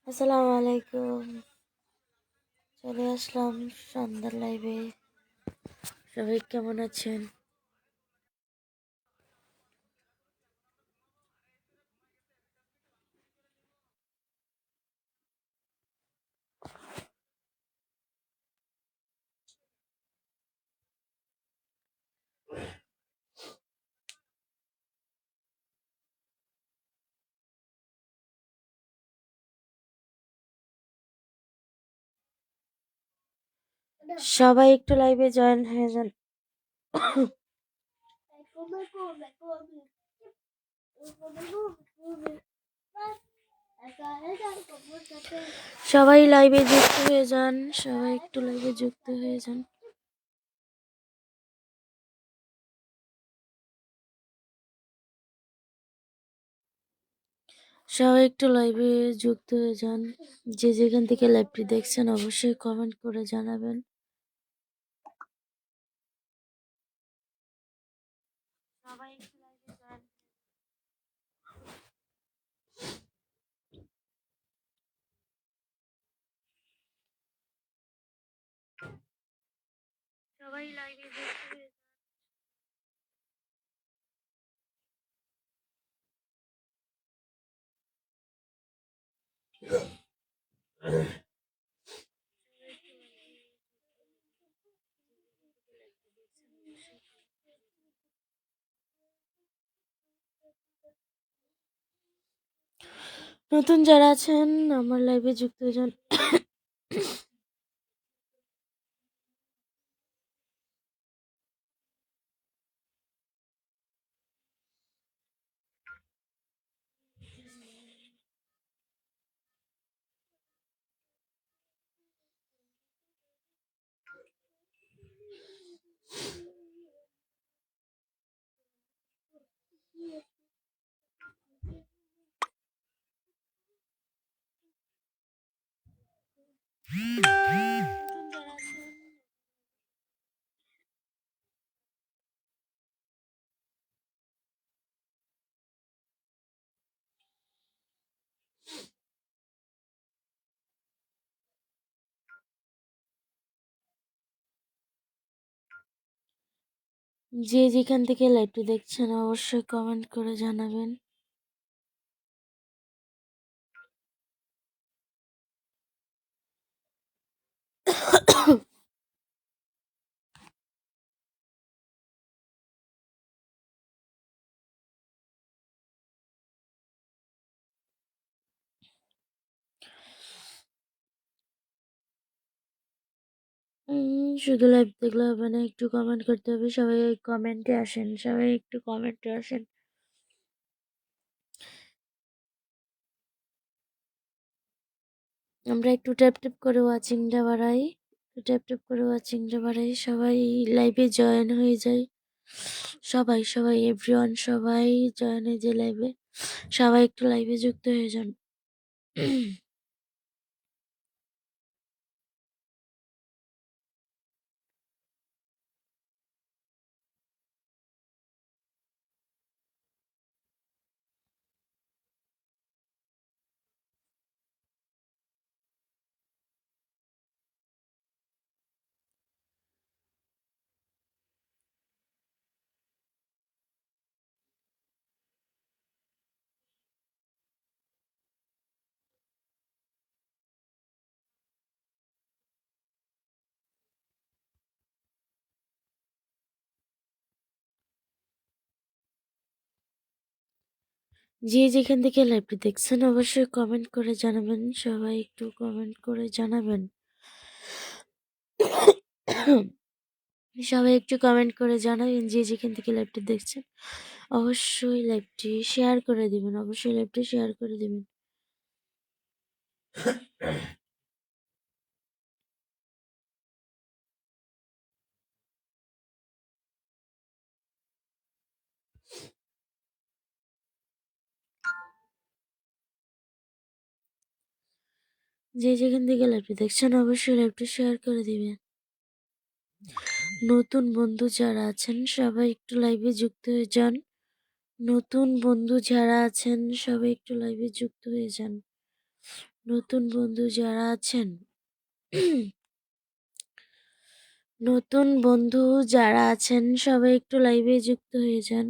আসসালামু আলাইকুম। চলে আসলাম সন্ধ্যার লাইভে। সবাই কেমন আছেন? সবাই একটু লাইভে জয়েন হয়ে যান। সবাই লাইভে যুক্ত হয়ে যান। সবাই একটু লাইভে যুক্ত হয়ে যান। সবাই একটু লাইভে যুক্ত হয়ে যান। যে যেখান থেকে লাইভটি দেখছেন অবশ্যই কমেন্ট করে জানাবেন। সবাই একটু লাইভে জয়েন। সবাই লাইভে যুক্ত হয়ে যান। নতুন যারা আছেন আমার লাইভে যুক্ত হয়ে যান। নতুন যারা আছেন যে যেখান থেকে লাইভটি দেখছেন অবশ্যই কমেন্ট করে জানাবেন। শুধু লাইভ দেখলে হবে না, একটু কমেন্ট করতে হবে। সবাই কমেন্টে আসেন, সবাই একটু কমেন্টে আসেন। আমরা একটু ট্যাপ ট্যাপ করে ওয়াচিংটা বাড়াই, ট্যাপ ট্যাপ করে ওয়াচিংটা বাড়াই। সবাই লাইভে জয়েন হয়ে যায়। সবাই সবাই এভরিওয়ান সবাই জয়েন হয়ে যায় লাইভে। সবাই একটু লাইভে যুক্ত হয়ে যান। যে যেখান থেকে লাইভটি দেখছেন অবশ্যই কমেন্ট করে জানাবেন। সবাই একটু কমেন্ট করে জানাবেন। সবাই একটু কমেন্ট করে জানাবেন যে যেখান থেকে লাইভটি দেখছেন। অবশ্যই লাইভটি শেয়ার করে দিবেন, অবশ্যই লাইভটি শেয়ার করে দিবেন। যে যেখান থেকে লাইভটি দেখছেন অবশ্যই লাইভটি শেয়ার করে দিবেন। নতুন বন্ধু যারা আছেন সবাই একটু লাইভে যুক্ত হয়ে যান। নতুন বন্ধু যারা আছেন সবাই একটু লাইভে যুক্ত হয়ে যান। নতুন বন্ধু যারা আছেন নতুন বন্ধু যারা আছেন সবাই একটু লাইভে যুক্ত হয়ে যান।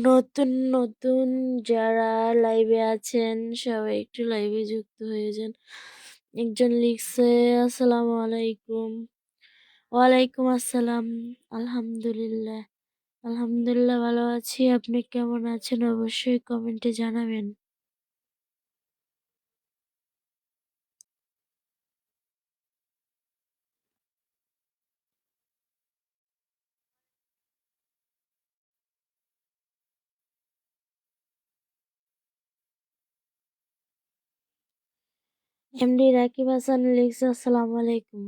নতুন নতুন যারা লাইভে আছেন সবাই একটু লাইভে যুক্ত হয়ে যান। একজন লিখছে আসসালামু আলাইকুম। ওয়ালাইকুম আসসালাম। আলহামদুলিল্লাহ। আলহামদুলিল্লাহ ভালো আছি, আপনি কেমন আছেন অবশ্যই কমেন্টে জানাবেন। এমডি রাকিব হাসান লিখছে আসসালামু আলাইকুম।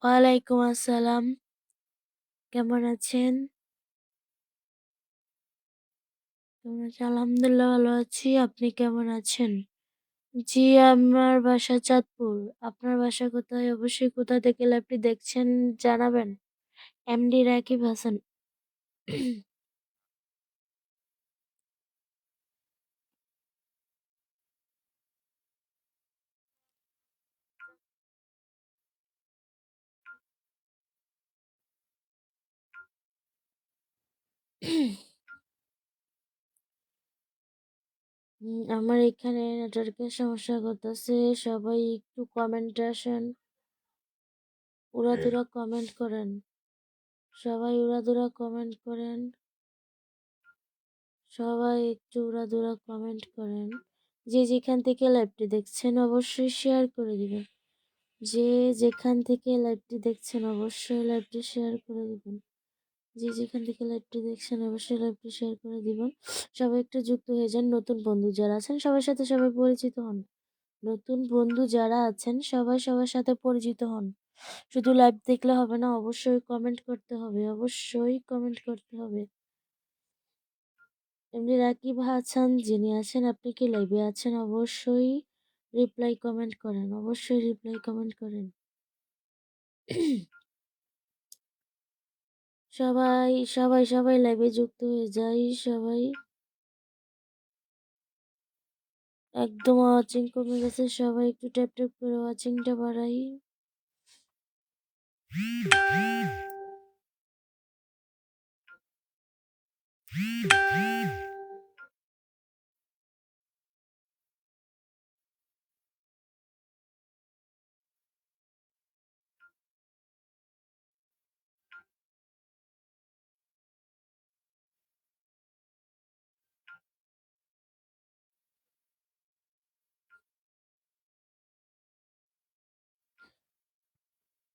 ওয়ালাইকুম আসসালাম। কেমন আছেন? আলহামদুলিল্লাহ ভালো আছি, আপনি কেমন আছেন? জি, আমার বাসা চাঁদপুর। আপনার বাসা কোথায়? অবশ্যই কোথা থেকে লাইভটি দেখছেন জানাবেন। এমডি রাকিব হাসান। আমার এখানে নেটওয়ার্কের সমস্যা করতেছে, সবাই একটু কমেন্টে আসেন, উড়াধুরা কমেন্ট করেন, সবাই উড়াধুরা কমেন্ট করেন, সবাই একটু উড়াধুরা কমেন্ট করেন। যে যেখান থেকে লাইভটি দেখছেন অবশ্যই শেয়ার করে দিবেন। যে যেখান থেকে লাইভটি দেখছেন অবশ্যই লাইভটি শেয়ার করে দিবেন। যে যেখান থেকে লাইভটি দেখছেন অবশ্যই লাইভটি শেয়ার করে দিবেন। সবাই একটু যুক্ত হয়ে যান। নতুন বন্ধু যারা আছেন সবার সাথে সবাই পরিচিত হন। নতুন বন্ধু যারা আছেন সবাই সবার সাথে পরিচিত হন। শুধু লাইভ দেখলে হবে না, অবশ্যই কমেন্ট করতে হবে, অবশ্যই কমেন্ট করতে হবে। এমনি রাকিব হাসান যিনি আছেন, আপনি কি লাইভে আছেন? অবশ্যই রিপ্লাই কমেন্ট করেন, অবশ্যই রিপ্লাই কমেন্ট করেন। সবাই সবাই সবাই লাইভে যুক্ত হয়ে যাই। সবাই একদম ওয়াচিং কমে গেছে, সবাই একটু ট্যাপ ট্যাপ করে ওয়াচিংটা বাড়াই।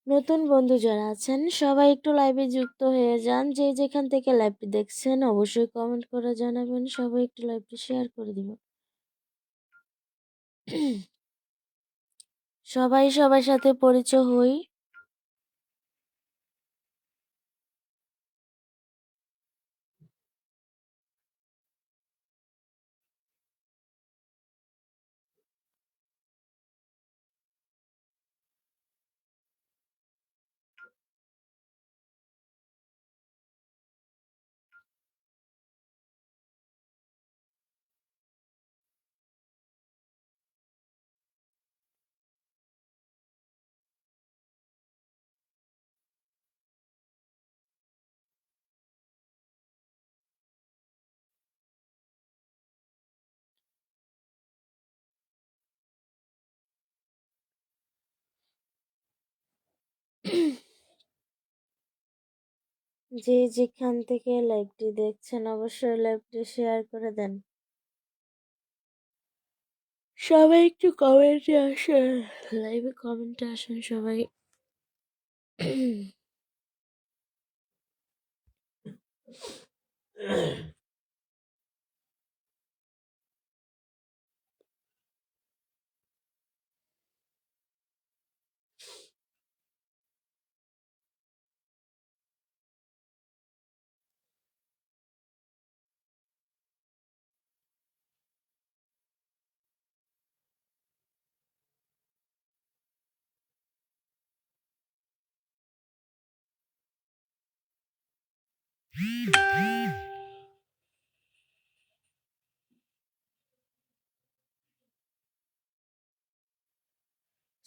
নতুন বন্ধু যারা আছেন সবাই একটু লাইভে যুক্ত হয়ে যান। যে যেখান থেকে লাইভটি দেখছেন অবশ্যই কমেন্ট করে জানাবেন, সবাই একটু লাইভটি শেয়ার করে দিবেন। সবাই সবার সাথে পরিচয় হই। যে যেখান থেকে লাইভটি দেখছেন অবশ্যই লাইভটি শেয়ার করে দেন। সবাই একটু কমেন্টে আসেন, লাইভে কমেন্টে আসেন সবাই।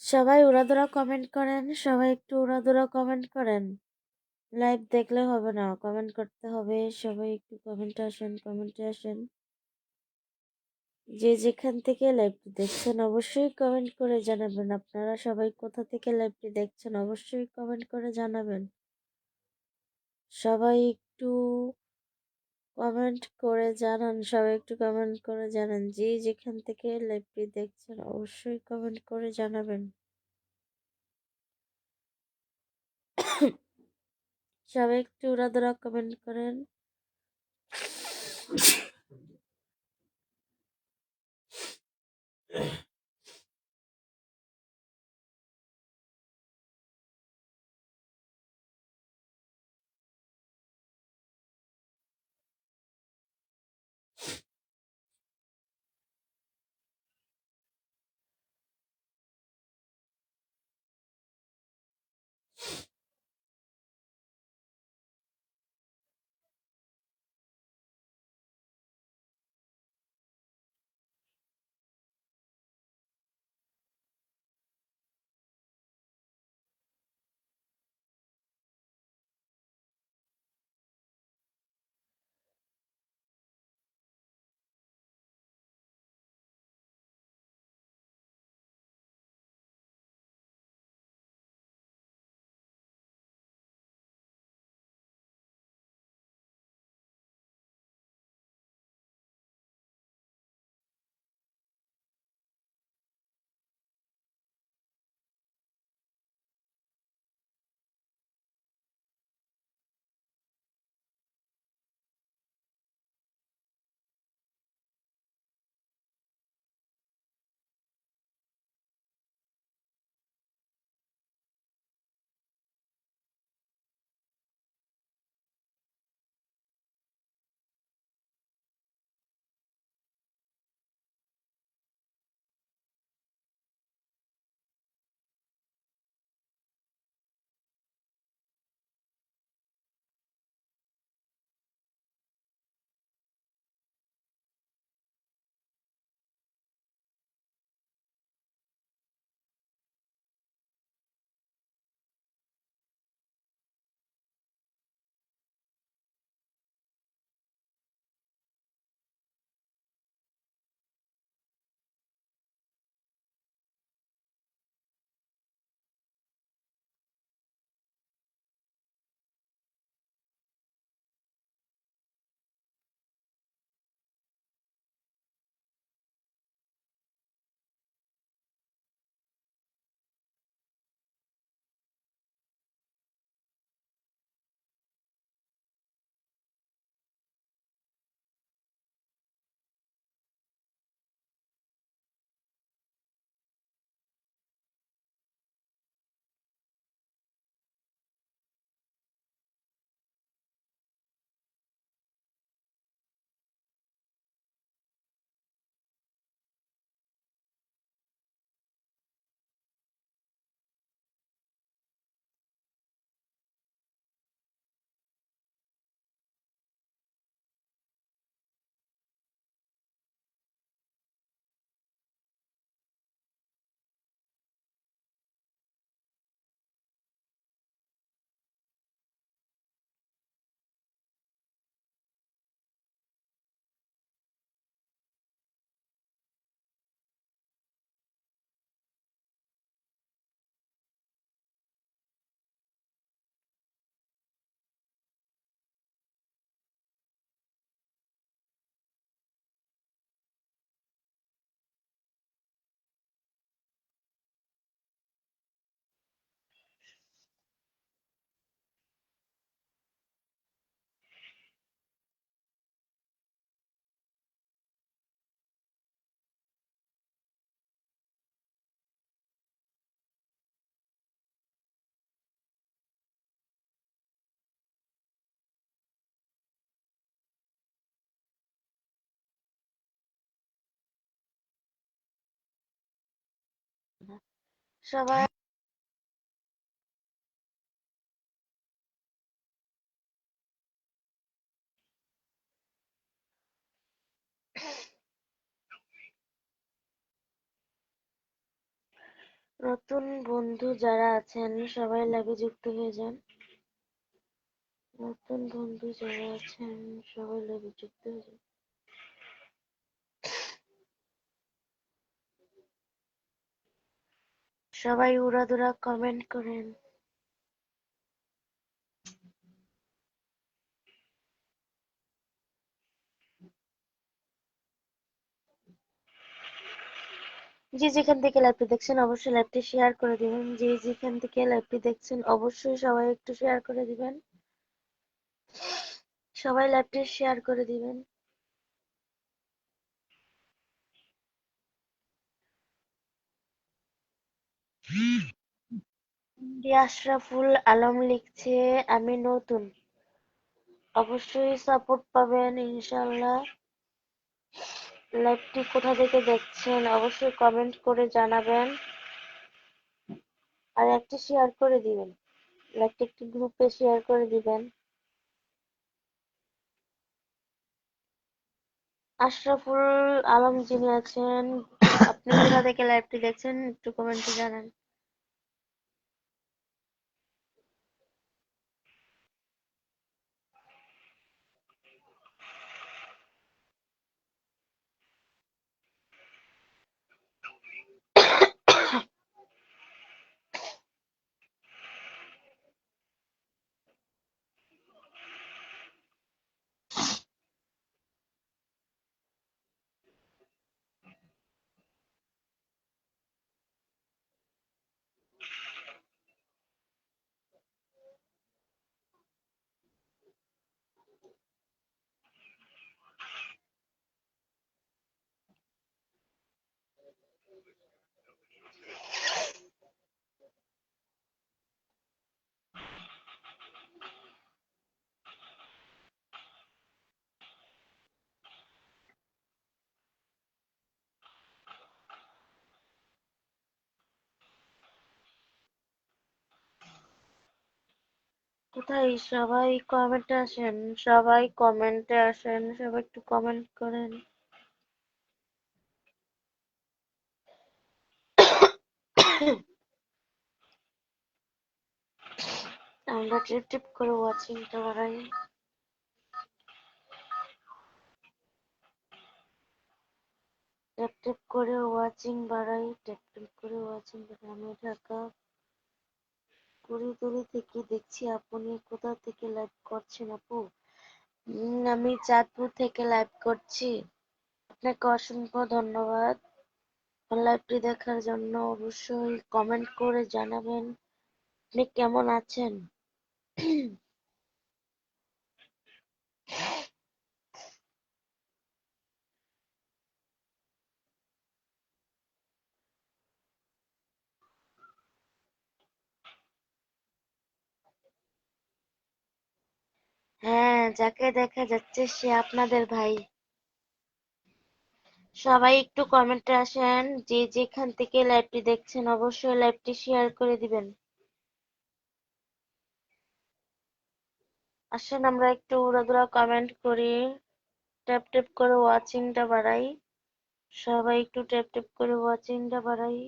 সবাই উড়াধুরা কমেন্ট করেন, সবাই একটু উড়াধুরা কমেন্ট করেন। লাইভ দেখলে হবে না, কমেন্ট করতে হবে। সবাই একটু কমেন্টে আসেন, কমেন্টে আসেন। যে যেখান থেকে লাইভটি দেখছেন অবশ্যই কমেন্ট করে জানাবেন। আপনারা সবাই কোথা থেকে লাইভটি দেখছেন অবশ্যই কমেন্ট করে জানাবেন। সবাই একটু কমেন্ট করে জানান, সবাই একটু কমেন্ট করে জানান। যে যেখান থেকে লাইভটি দেখছেন অবশ্যই কমেন্ট করে জানাবেন। সবাই একটু উড়াধুরা কমেন্ট করেন। সবাই নতুন বন্ধু যারা আছেন সবাই লাইভে যুক্ত হয়ে যান। নতুন বন্ধু যারা আছেন সবাই লাইভে যুক্ত হয়ে যান। সবাই উড়াধুরা কমেন্ট করেন। যে যেখান থেকে লাইভটি দেখছেন অবশ্যই লাইভটি শেয়ার করে দিবেন। যে যেখান থেকে লাইভটি দেখছেন অবশ্যই সবাই একটু শেয়ার করে দিবেন। সবাই লাইভটি শেয়ার করে দিবেন। আশরাফুল আলম লিখছে আমি নতুন, অবশ্যই সাপোর্ট পাবেন ইনশাল্লাহ। লাইভটি কোথা থেকে দেখছেন অবশ্যই কমেন্ট করে জানাবেন, আর একটি শেয়ার করে দিবেন। লাইভটি একটি গ্রুপে শেয়ার করে দিবেন। আশরাফুল আলম যিনি আছেন, আপনি কোথা থেকে লাইভটি দেখছেন একটু কমেন্টে জানান। কোথায় সবাই কমেন্টে আসেন, সবাই কমেন্টে আসেন, সবাই একটু কমেন্ট করেন। আমরা টিপ টিপ করে ওয়াচিংটা বাড়াই। ট্যাপ ট্যাপ করে ওয়াচিং বাড়াই, ট্যাপ ট্যাপ করে ওয়াচিং বাড়াই। আমি ঢাকা কুড়িতুলি থেকে দেখছি। আপনি কোথা থেকে লাইভ করছেন আপু? আমি চাঁদপুর থেকে লাইভ করছি। আপনাকে অসংখ্য ধন্যবাদ লাইভটি দেখার জন্য। অবশ্যই কমেন্ট করে জানাবেন আপনি কেমন আছেন। হ্যাঁ, যাকে দেখা যাচ্ছে সে আপনাদের ভাই। সবাই একটু কমেন্টে আসেন, যে যেখান থেকে লাইভটি দেখছেন অবশ্যই লাইভটি শেয়ার করে দিবেন। আসেন আমরা একটু উড়াদুরা কমেন্ট করি, ট্যাপ ট্যাপ করে ওয়াচিংটা বাড়াই। সবাই একটু ট্যাপ ট্যাপ করে ওয়াচিংটা বাড়াই।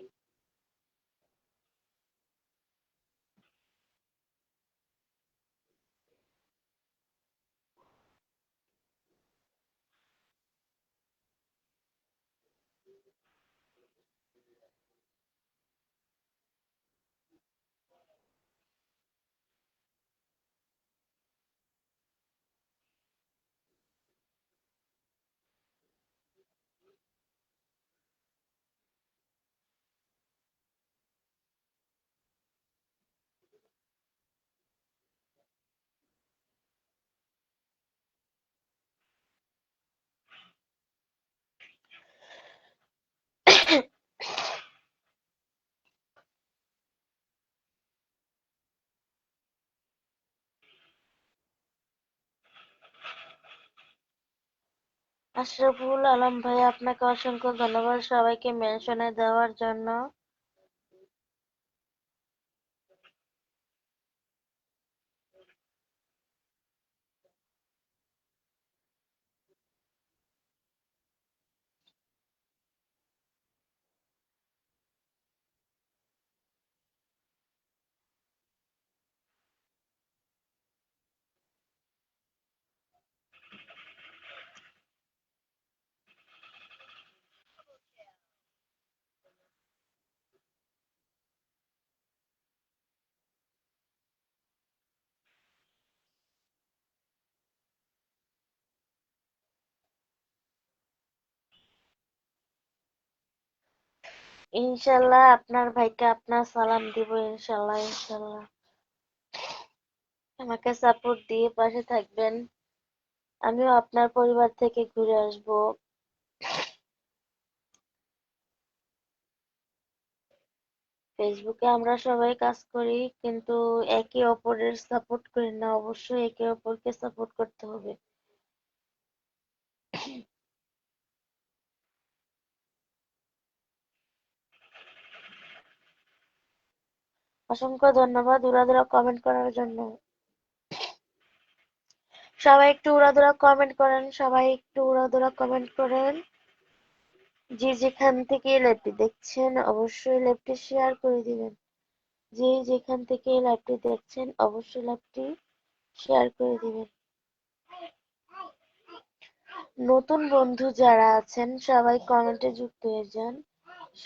আশরাফুল আলম ভাই, আপনাকে অসংখ্য ধন্যবাদ সবাইকে মেনশনে দেওয়ার জন্য। ইনশাল্লাহ আপনার ভাইকে আপনার সালাম দিব, ইনশাল্লাহ ইনশাল্লাহ। আমাকে সাপোর্ট দিয়ে পাশে থাকবেন, আমিও আপনার পরিবার থেকে ঘুরে আসবো। ফেসবুকে আমরা সবাই কাজ করি, কিন্তু একে অপরের সাপোর্ট করি না, অবশ্যই একে অপরকে সাপোর্ট করতে হবে। অসংখ্য ধন্যবাদ উড়াধুরা কমেন্ট করার জন্য। সবাই একটু উড়াধুরা কমেন্ট করেন, সবাই একটু উড়াধুরা কমেন্ট করেন। যে যেখান থেকে লাইভটি দেখছেন অবশ্যই লাইভটি শেয়ার করে দিবেন। যে যেখান থেকে লাইভটি দেখছেন অবশ্যই লাইভটি শেয়ার করে দিবেন। নতুন বন্ধু যারা আছেন সবাই কমেন্টে যুক্ত হয়ে যান,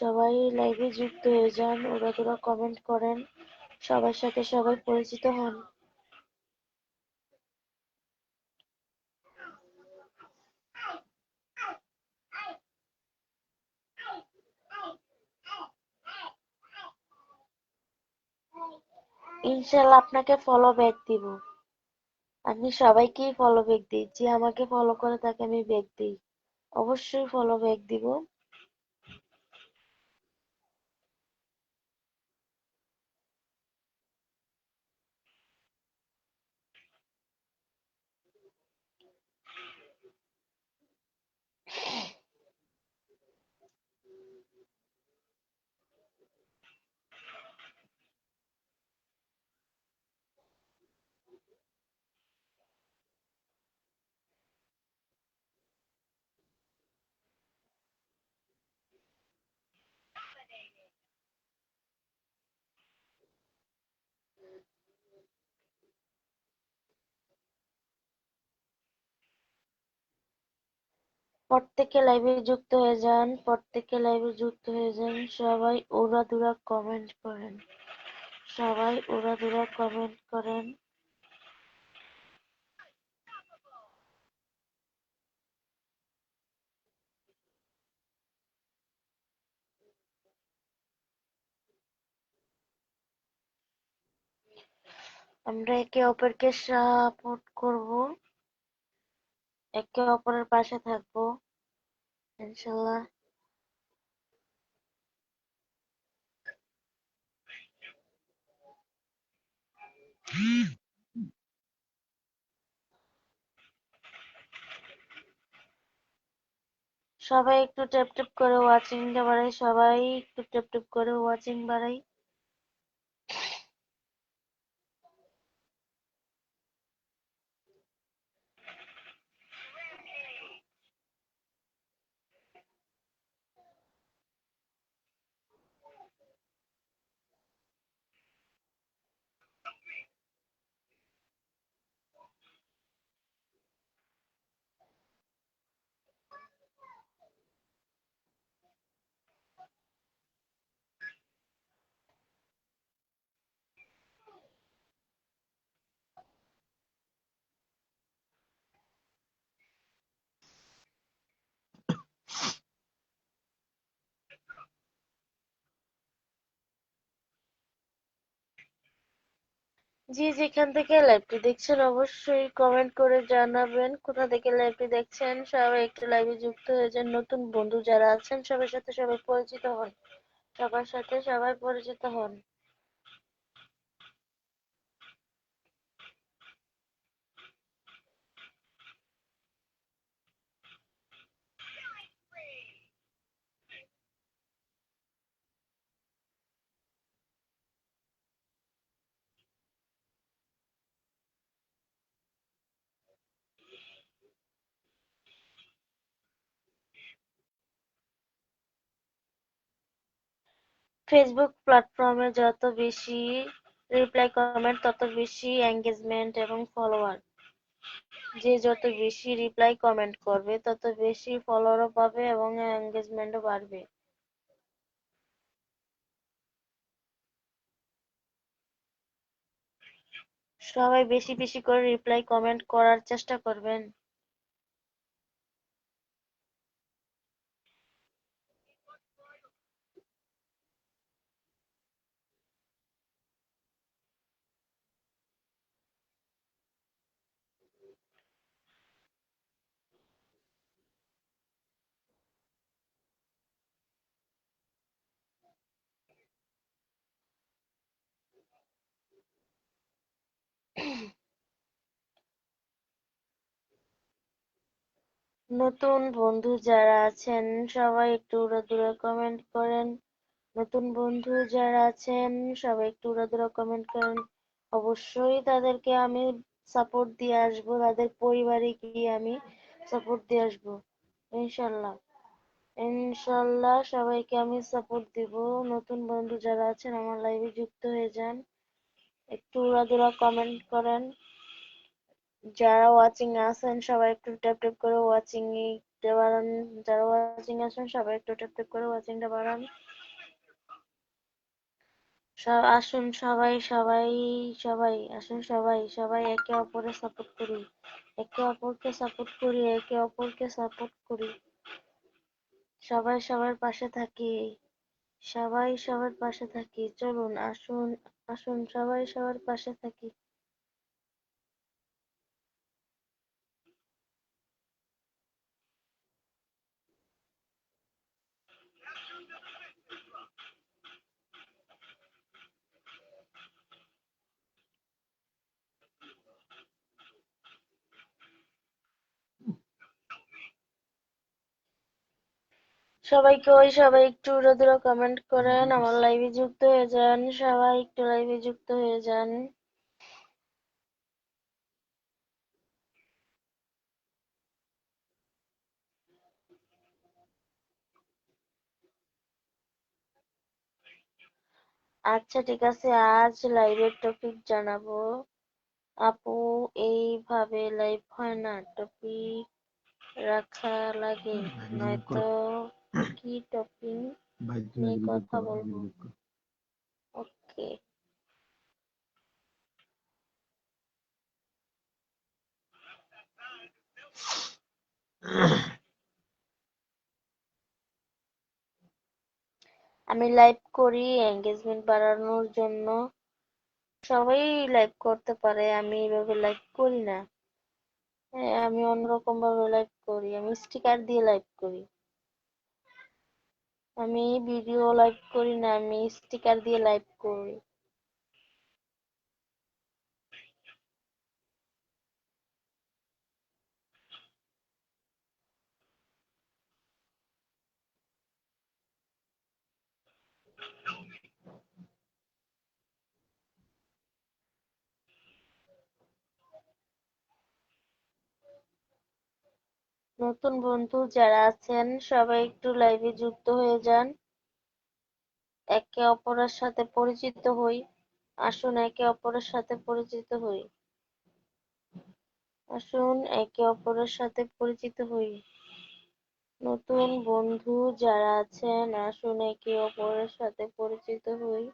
সবাই লাইভে যুক্ত হয়ে যান, উড়াধুরা কমেন্ট করেন, সবার সাথে সবাই পরিচিত হন। ইনশাল্লাহ আপনাকে ফলো ব্যাক দিব। আমি সবাইকেই ফলো ব্যাক দিই, যে আমাকে ফলো করে তাকে আমি ব্যাক দিই, অবশ্যই ফলো ব্যাক দিব। প্রত্যেকে লাইভে যুক্ত হয়ে যান, প্রত্যেকে লাইভে যুক্ত হয়ে যান, সবাই উড়াধুরা কমেন্ট করেন, সবাই উড়াধুরা কমেন্ট করেন। আমরা একে অপরকে সাপোর্ট করব, একে অপরের পাশে থাকবো, ইনশাল্লাহ। সবাই একটু ট্যাপ ট্যাপ করে ওয়াচিংটা বাড়াই, সবাই একটু ট্যাপ ট্যাপ করে ওয়াচিং বাড়াই। যে যেখান থেকে লাইভটি দেখছেন অবশ্যই কমেন্ট করে জানাবেন কোথা থেকে লাইভটি দেখছেন। সবাই একটু লাইভে যুক্ত হয়ে যান, নতুন বন্ধু যারা আছেন সবার সাথে সবাই পরিচিত হন, সবার সাথে সবাই পরিচিত হন। ফেসবুক প্ল্যাটফর্মে যত বেশি রিপ্লাই কমেন্ট তত বেশি এঙ্গেজমেন্ট এবং ফলোয়ার। যে যত বেশি রিপ্লাই কমেন্ট করবে তত বেশি ফলোয়ারও পাবে এবং এঙ্গেজমেন্টও বাড়বে। সবাই বেশি বেশি করে রিপ্লাই কমেন্ট করার চেষ্টা করবেন। নতুন বন্ধু যারা আছেন সবাই একটু উড়াদুরা কমেন্ট করেন। নতুন বন্ধু যারা আছেন সবাই একটু উড়াদুরা কমেন্ট করেন। অবশ্যই তাদেরকে আমি সাপোর্ট দিয়ে আসবো, তাদের পরিবারে গিয়ে আমি সাপোর্ট দিয়ে আসবো ইনশাল্লাহ। ইনশাল্লাহ সবাইকে আমি সাপোর্ট দিব। নতুন বন্ধু যারা আছেন আমার লাইভে যুক্ত হয়ে যান, একটু উড়াদুরা কমেন্ট করেন। যারা ওয়াচিং আছেন সবাই একটু ট্যাপ ট্যাপ করে ওয়াচিং টা বাড়ান। যারা ওয়াচিং আছেন সবাই একটু ট্যাপ ট্যাপ করে ওয়াচিংটা বাড়ান। আসুন সবাই সবাই সবাই আসুন, সবাই সবাই একে অপরের সাপোর্ট করি, একে অপরকে সাপোর্ট করি, একে অপরকে সাপোর্ট করি। সবাই সবার পাশে থাকি, সবাই সবার পাশে থাকি। চলুন আসুন, আসুন সবাই সবার পাশে থাকি। সবাই একটু উড়াধুরা কমেন্ট করেন, আমার লাইভে যুক্ত হয়ে যান, সবাই একটু লাইভে যুক্ত হয়ে যান। আচ্ছা ঠিক আছে, আজ লাইভের টপিক জানাবো। আপু, এইভাবে লাইভ হয় না, টপিক রাখা লাগে, নয়তো কি টপিক নিয়ে কথা বলবো? ওকে। আমি লাইভ করি এঙ্গেজমেন্ট বাড়ানোর জন্য। সবাই লাইভ করতে পারে, আমি এইভাবে লাইভ করি না। হ্যাঁ, আমি অন্যরকম ভাবে লাইভ করি, আমি স্টিকার দিয়ে লাইভ করি। আমি ভিডিও লাইভ করি না, আমি স্টিকার দিয়ে লাইভ করি। নতুন বন্ধু যারা আছেন সবাই একটু লাইভে যুক্ত হয়ে যান, একে অপরের সাথে পরিচিত হই। আসুন একে অপরের সাথে পরিচিত হই, আসুন একে অপরের সাথে পরিচিত হই। নতুন বন্ধু যারা আছেন আসুন একে অপরের সাথে পরিচিত হই।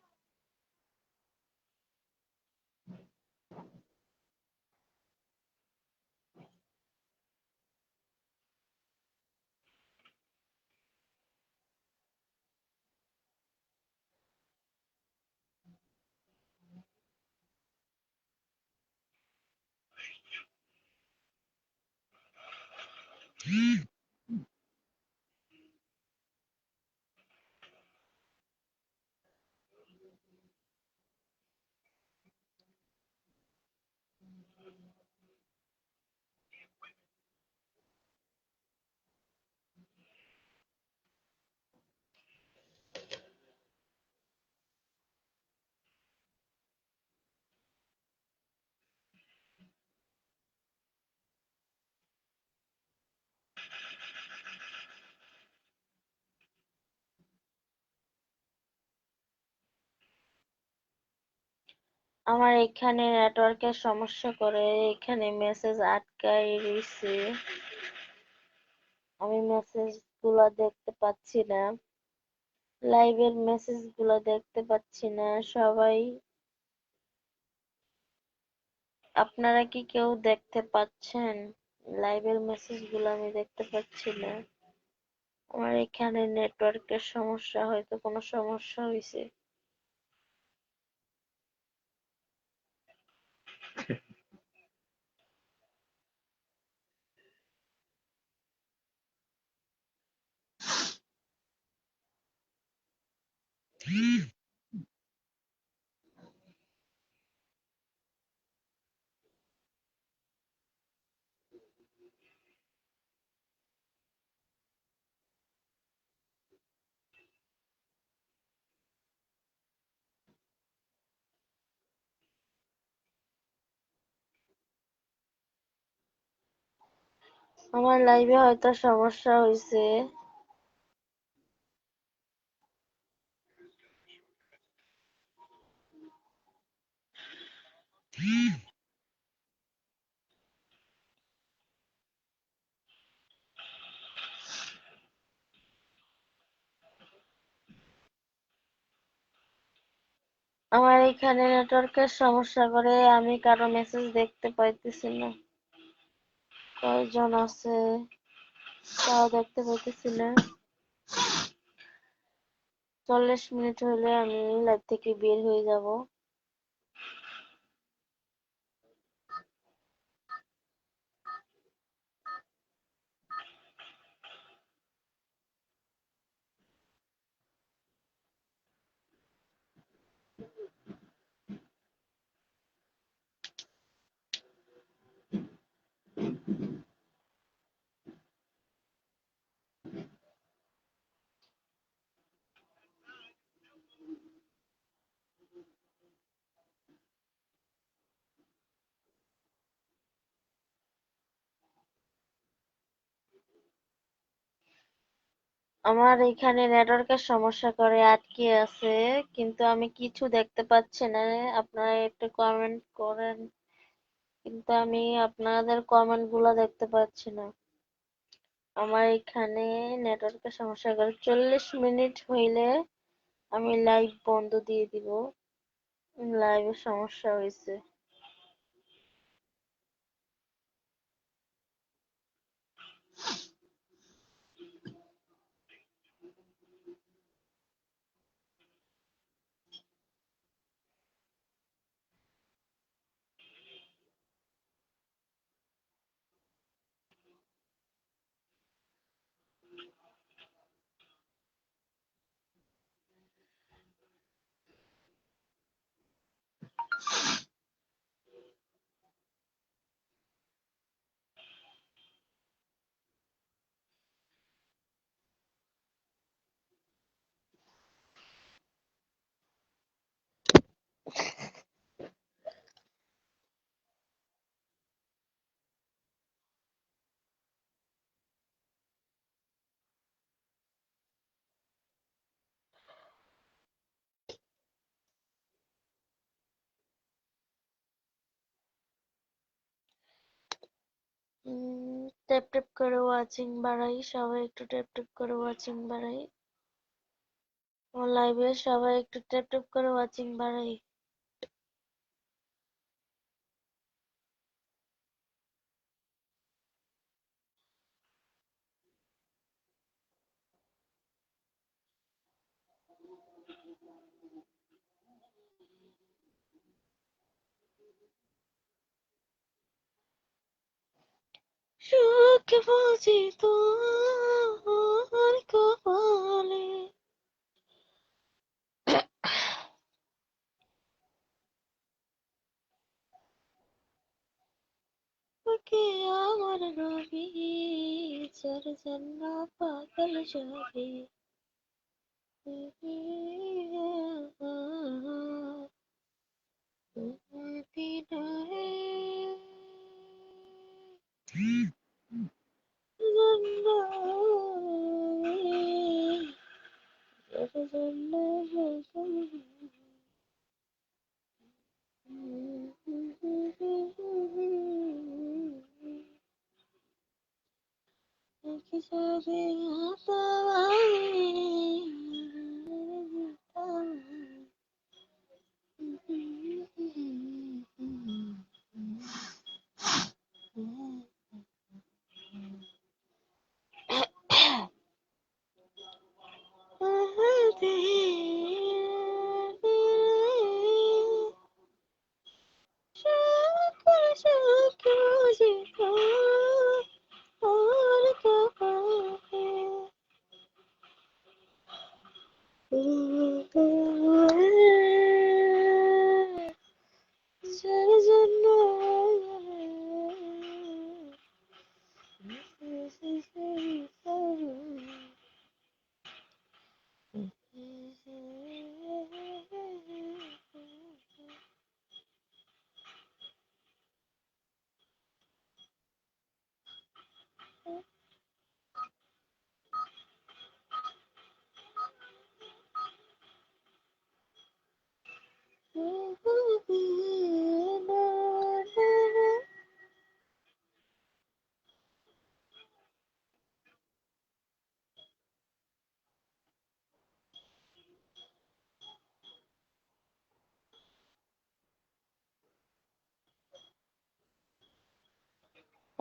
আমার এখানে নেটওয়ার্কের সমস্যা করে, এখানে মেসেজ আটকায় রইছে, আমি মেসেজ গুলা দেখতে পাচ্ছি না, লাইভের মেসেজ গুলা দেখতে পাচ্ছি না। সবাই, আপনারা কি কেউ দেখতে পাচ্ছেন? লাইভের মেসেজ গুলো আমি দেখতে পাচ্ছি না। আমার এখানে নেটওয়ার্কের সমস্যা, হয়তো কোনো সমস্যা হয়েছে। আমার লাইভে হয়তো সমস্যা হয়েছে। আমার এখানে নেটওয়ার্কের সমস্যা করে আমি কারো মেসেজ দেখতে পাইতেছি না। কয়জন আছে তাও দেখতে পাইতেছি না। 40 মিনিট হলে আমি লাইভ থেকে বের হয়ে যাব। আমার এখানে নেটওয়ার্কের সমস্যা করে আটকে আছে, কিন্তু আমি কিছু দেখতে পাচ্ছি না। আপনারা একটু কমেন্ট করেন, কিন্তু আমি আপনাদের কমেন্ট গুলা দেখতে পাচ্ছি না। আমার এখানে নেটওয়ার্কের সমস্যা করে 40 মিনিট হইলে আমি লাইভ বন্ধ দিয়ে দিব। লাইভে সমস্যা হয়েছে। ট্যাপ ট্যাপ করে ওয়াচিং বাড়াই, সবাই একটু ট্যাপ ট্যাপ করে ওয়াচিং বাড়াই। আমার লাইভে সবাই একটু ট্যাপ ট্যাপ করে ওয়াচিং বাড়াই। সুখ বুঝি তোর কপালে, ওকে আমার নবী, যার জন্য পাগল যাবে।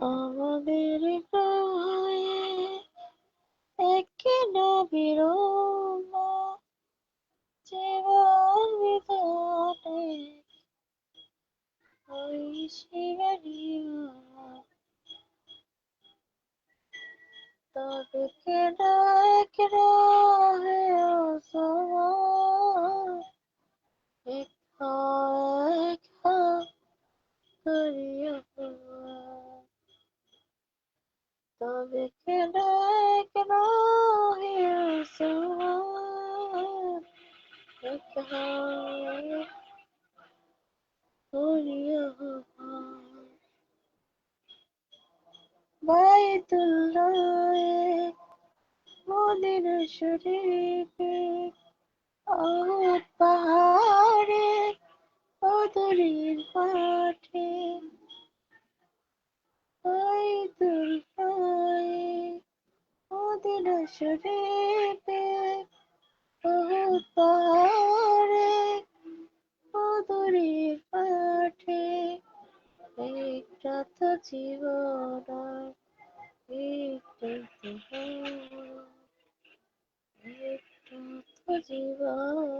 আমাদের হয়ে এক বিরল জীবন বিধানে ওই শিবানীয় তবে কেন কেন হে অসময় একা একা করিয়া তবে কেন কেন হে অসময় একা করিয়া বাইতুল্লাহ মদিনা শরীফে অহুদ পাহাড়ে অদূরের মাঠে বাইতুল্লাহ মদিনা শরীফে অহুদ পাহাড়ে অদূরের মাঠে একটা তো জীবন একটাই তো মরণ, একটা তো জীবন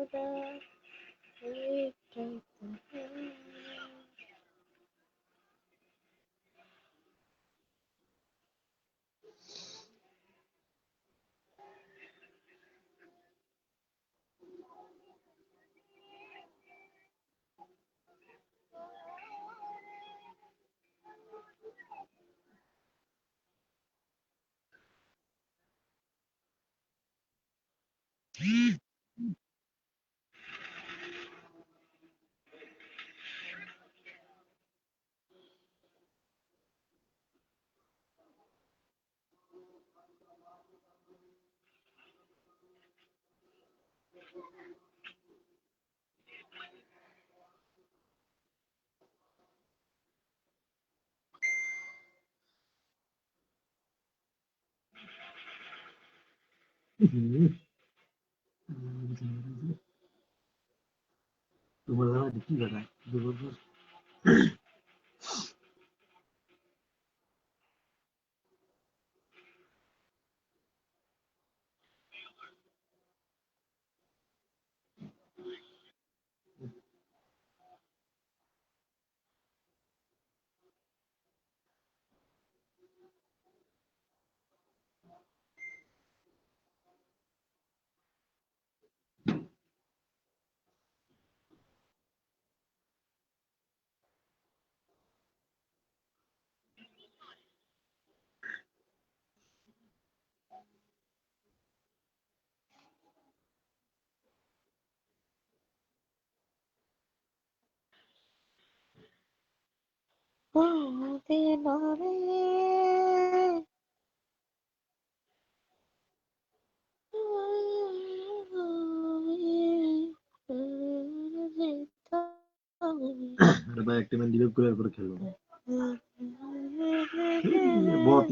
একটাই তো মরণ। দুপুরবেলা কি করে দুপুর মদিনা রে ভাই একটা ম্যান ডিবেট করে খেলবো বট